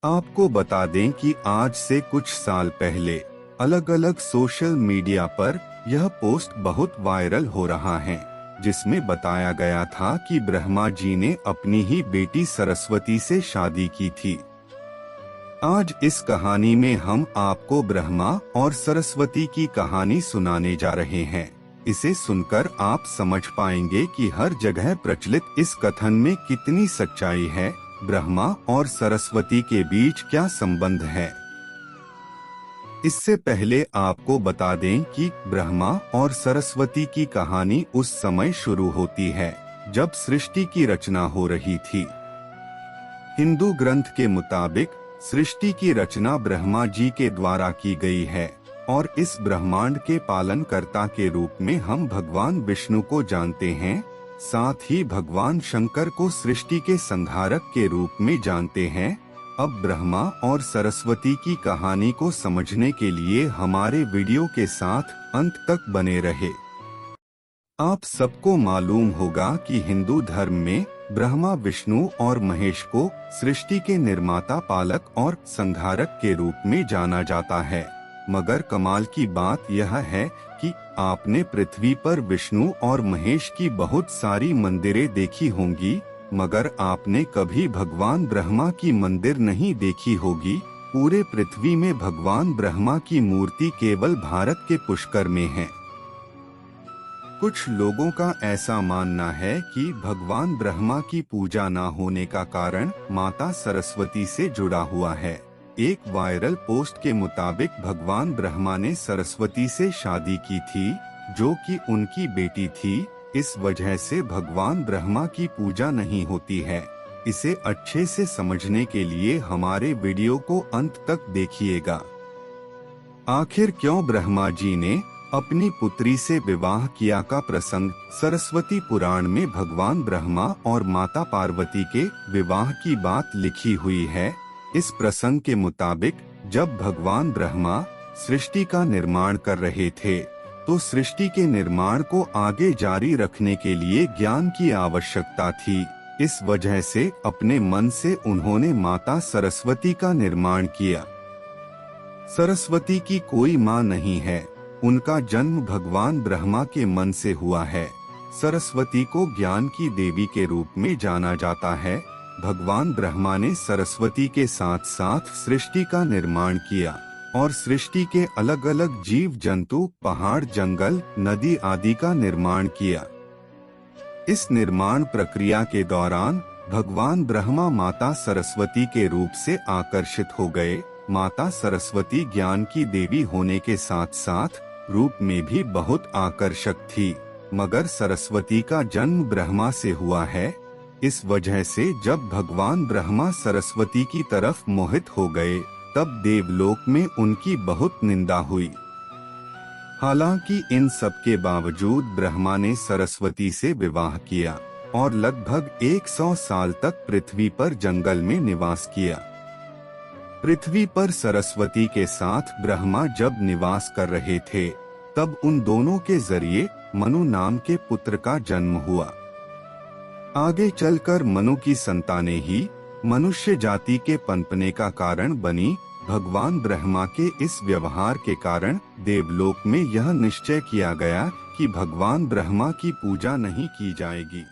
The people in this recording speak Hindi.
आपको बता दें कि आज से कुछ साल पहले अलग अलग सोशल मीडिया पर यह पोस्ट बहुत वायरल हो रहा है, जिसमें बताया गया था कि ब्रह्मा जी ने अपनी ही बेटी सरस्वती से शादी की थी। आज इस कहानी में हम आपको ब्रह्मा और सरस्वती की कहानी सुनाने जा रहे हैं। इसे सुनकर आप समझ पाएंगे कि हर जगह प्रचलित इस कथन में कितनी सच्चाई है, ब्रह्मा और सरस्वती के बीच क्या संबंध है। इससे पहले आपको बता दें कि ब्रह्मा और सरस्वती की कहानी उस समय शुरू होती है जब सृष्टि की रचना हो रही थी। हिंदू ग्रंथ के मुताबिक सृष्टि की रचना ब्रह्मा जी के द्वारा की गई है और इस ब्रह्मांड के पालनकर्ता के रूप में हम भगवान विष्णु को जानते हैं। साथ ही भगवान शंकर को सृष्टि के संहारक के रूप में जानते हैं। अब ब्रह्मा और सरस्वती की कहानी को समझने के लिए हमारे वीडियो के साथ अंत तक बने रहे। आप सबको मालूम होगा कि हिंदू धर्म में ब्रह्मा विष्णु और महेश को सृष्टि के निर्माता, पालक और संहारक के रूप में जाना जाता है। मगर कमाल की बात यह है कि आपने पृथ्वी पर विष्णु और महेश की बहुत सारी मंदिरें देखी होंगी, मगर आपने कभी भगवान ब्रह्मा की मंदिर नहीं देखी होगी। पूरे पृथ्वी में भगवान ब्रह्मा की मूर्ति केवल भारत के पुष्कर में है। कुछ लोगों का ऐसा मानना है कि भगवान ब्रह्मा की पूजा न होने का कारण माता सरस्वती से जुड़ा हुआ है। एक वायरल पोस्ट के मुताबिक भगवान ब्रह्मा ने सरस्वती से शादी की थी, जो कि उनकी बेटी थी। इस वजह से भगवान ब्रह्मा की पूजा नहीं होती है। इसे अच्छे से समझने के लिए हमारे वीडियो को अंत तक देखिएगा। आखिर क्यों ब्रह्मा जी ने अपनी पुत्री से विवाह किया का प्रसंग सरस्वती पुराण में भगवान ब्रह्मा और माता पार्वती के विवाह की बात लिखी हुई है। इस प्रसंग के मुताबिक जब भगवान ब्रह्मा सृष्टि का निर्माण कर रहे थे, तो सृष्टि के निर्माण को आगे जारी रखने के लिए ज्ञान की आवश्यकता थी। इस वजह से अपने मन से उन्होंने माता सरस्वती का निर्माण किया। सरस्वती की कोई माँ नहीं है, उनका जन्म भगवान ब्रह्मा के मन से हुआ है। सरस्वती को ज्ञान की देवी के रूप में जाना जाता है। भगवान ब्रह्मा ने सरस्वती के साथ साथ सृष्टि का निर्माण किया और सृष्टि के अलग अलग जीव जंतु, पहाड़, जंगल, नदी आदि का निर्माण किया। इस निर्माण प्रक्रिया के दौरान भगवान ब्रह्मा माता सरस्वती के रूप से आकर्षित हो गए। माता सरस्वती ज्ञान की देवी होने के साथ साथ रूप में भी बहुत आकर्षक थी, मगर सरस्वती का जन्म ब्रह्मा से हुआ है। इस वजह से जब भगवान ब्रह्मा सरस्वती की तरफ मोहित हो गए, तब देवलोक में उनकी बहुत निंदा हुई। हालांकि इन सब के बावजूद ब्रह्मा ने सरस्वती से विवाह किया और लगभग 100 साल तक पृथ्वी पर जंगल में निवास किया। पृथ्वी पर सरस्वती के साथ ब्रह्मा जब निवास कर रहे थे, तब उन दोनों के जरिए मनु नाम के पुत्र का जन्म हुआ। आगे चलकर मनु की संतानें ही मनुष्य जाति के पनपने का कारण बनी। भगवान ब्रह्मा के इस व्यवहार के कारण देवलोक में यह निश्चय किया गया कि भगवान ब्रह्मा की पूजा नहीं की जाएगी।